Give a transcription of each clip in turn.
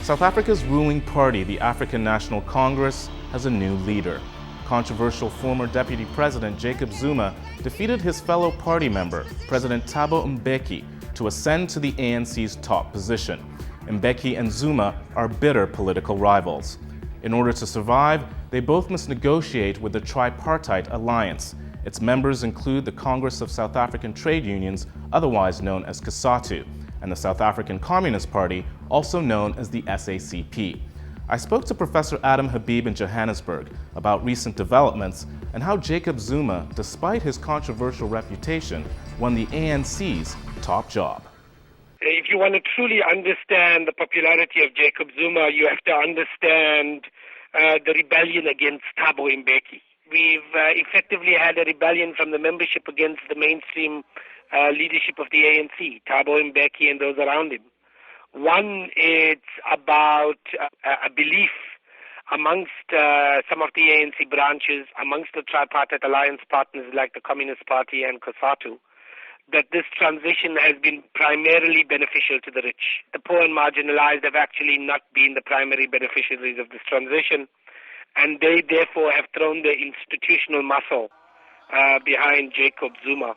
South Africa's ruling party, the African National Congress, has a new leader. Controversial former Deputy President Jacob Zuma defeated his fellow party member, President Thabo Mbeki, to ascend to the ANC's top position. Mbeki and Zuma are bitter political rivals. In order to survive, they both must negotiate with the tripartite alliance. Its members include the Congress of South African Trade Unions, otherwise known as COSATU, and the South African Communist Party, also known as the SACP. I spoke to Professor Adam Habib in Johannesburg about recent developments and how Jacob Zuma, despite his controversial reputation, won the ANC's top job. If you want to truly understand the popularity of Jacob Zuma, you have to understand the rebellion against Thabo Mbeki. We've effectively had a rebellion from the membership against the mainstream leadership of the ANC, Thabo Mbeki and those around him. One, it's about a belief amongst some of the ANC branches, amongst the tripartite alliance partners like the Communist Party and COSATU, that this transition has been primarily beneficial to the rich. The poor and marginalized have actually not been the primary beneficiaries of this transition, and they therefore have thrown the institutional muscle behind Jacob Zuma.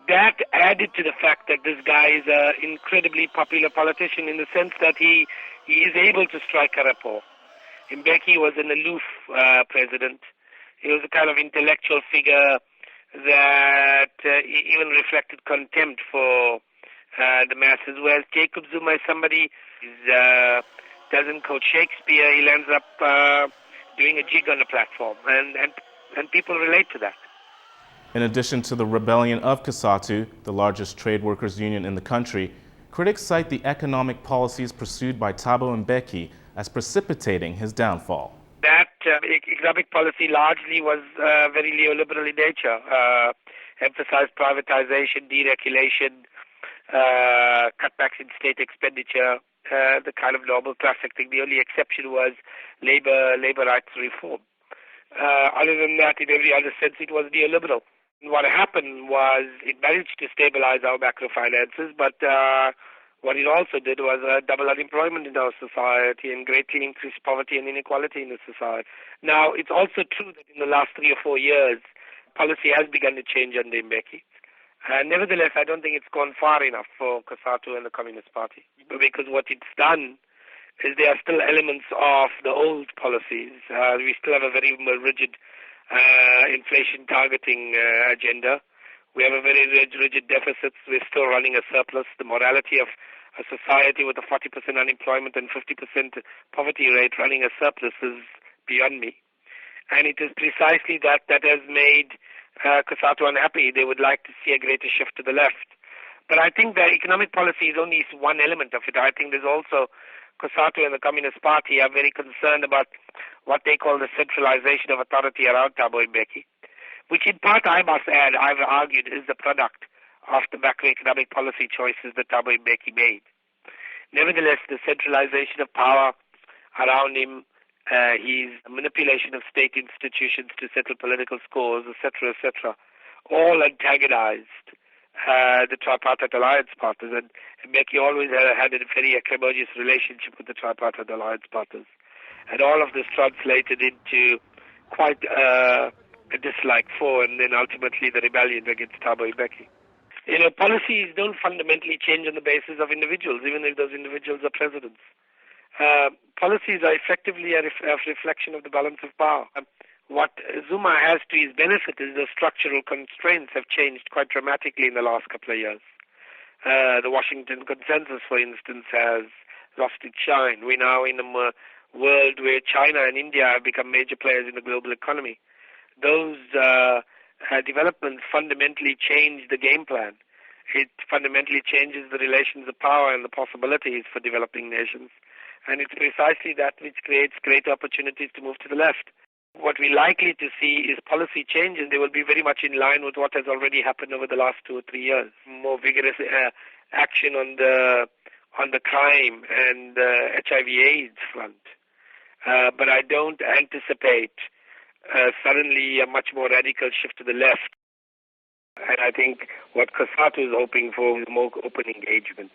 That added to the fact that this guy is an incredibly popular politician in the sense that he is able to strike a rapport. Mbeki was an aloof president. He was a kind of intellectual figure that even reflected contempt for the masses, whereas Jacob Zuma is somebody who doesn't quote Shakespeare. He ends up doing a jig on the platform, and people relate to that. In addition to the rebellion of COSATU, the largest trade workers' union in the country, critics cite the economic policies pursued by Thabo Mbeki as precipitating his downfall. That economic policy largely was very neoliberal in nature, emphasized privatization, deregulation, cutbacks in state expenditure, the kind of normal classic thing. The only exception was labor rights reform. Other than that, in every other sense, it was neoliberal. What happened was it managed to stabilize our macro finances, but what it also did was double unemployment in our society and greatly increase poverty and inequality in the society. Now, it's also true that in the last 3 or 4 years, policy has begun to change under Mbeki. Nevertheless, I don't think it's gone far enough for COSATU and the Communist Party, because what it's done is there are still elements of the old policies. We still have a very rigid inflation targeting agenda. We have a very rigid deficits. We're still running a surplus. The morality of a society with a 40% unemployment and 50% poverty rate running a surplus is beyond me. And it is precisely that has made COSATU unhappy. They would like to see a greater shift to the left. But I think the economic policy is only one element of it. I think there's also COSATU and the Communist Party are very concerned about what they call the centralization of authority around Thabo Mbeki, which in part, I must add, I've argued is the product of the macroeconomic policy choices that Thabo Mbeki made. Nevertheless, the centralization of power around him, his manipulation of state institutions to settle political scores, etc., all antagonized the tripartite alliance partners, and Mbeki always had a very acrimonious relationship with the tripartite alliance partners. And all of this translated into quite a dislike for, and then ultimately the rebellion against Thabo Mbeki. Policies don't fundamentally change on the basis of individuals, even if those individuals are presidents. Policies are effectively a reflection of the balance of power. What Zuma has to his benefit is the structural constraints have changed quite dramatically in the last couple of years. The Washington Consensus, for instance, has lost its shine. We're now in a world where China and India have become major players in the global economy. Those developments fundamentally change the game plan. It fundamentally changes the relations of power and the possibilities for developing nations. And it's precisely that which creates great opportunities to move to the left. What we're likely to see is policy changes. They will be very much in line with what has already happened over the last 2 or 3 years. More vigorous action on the crime and HIV/AIDS front. But I don't anticipate suddenly a much more radical shift to the left. And I think what COSATU is hoping for is more open engagement.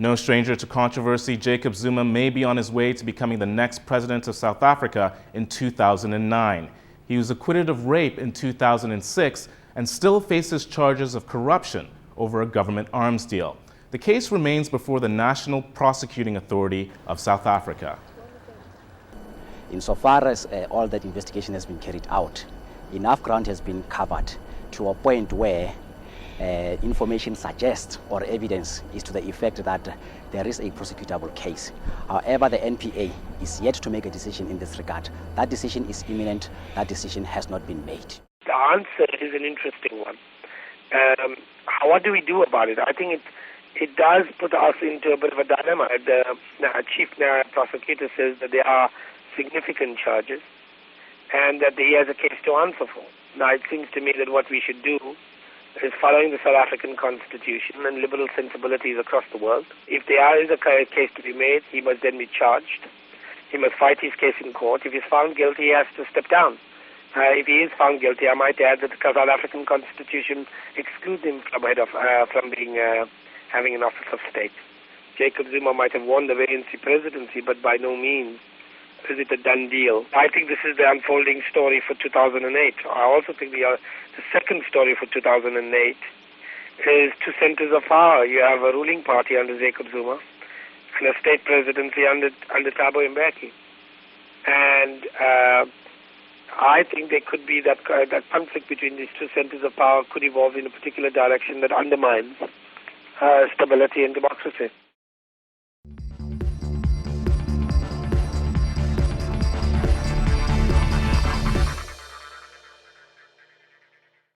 No stranger to controversy, Jacob Zuma may be on his way to becoming the next president of South Africa in 2009. He was acquitted of rape in 2006 and still faces charges of corruption over a government arms deal. The case remains before the National Prosecuting Authority of South Africa. Insofar as all that investigation has been carried out, enough ground has been covered to a point where information suggests or evidence is to the effect that there is a prosecutable case. However, the NPA is yet to make a decision in this regard. That decision is imminent. That decision has not been made. The answer is an interesting one. What do we do about it? I think it does put us into a bit of a dilemma. The chief prosecutor says that there are significant charges and that he has a case to answer for. Now, it seems to me that what we should do is following the South African Constitution and liberal sensibilities across the world. If there is a case to be made, he must then be charged. He must fight his case in court. If he's found guilty, he has to step down. If he is found guilty, I might add that the South African Constitution excludes him from having an office of state. Jacob Zuma might have won the ANC presidency, but by no means is it a done deal. I think this is the unfolding story for 2008. I also think the second story for 2008 is two centers of power. You have a ruling party under Jacob Zuma and a state presidency under Thabo Mbeki. And I think there could be that conflict between these two centers of power could evolve in a particular direction that undermines stability and democracy.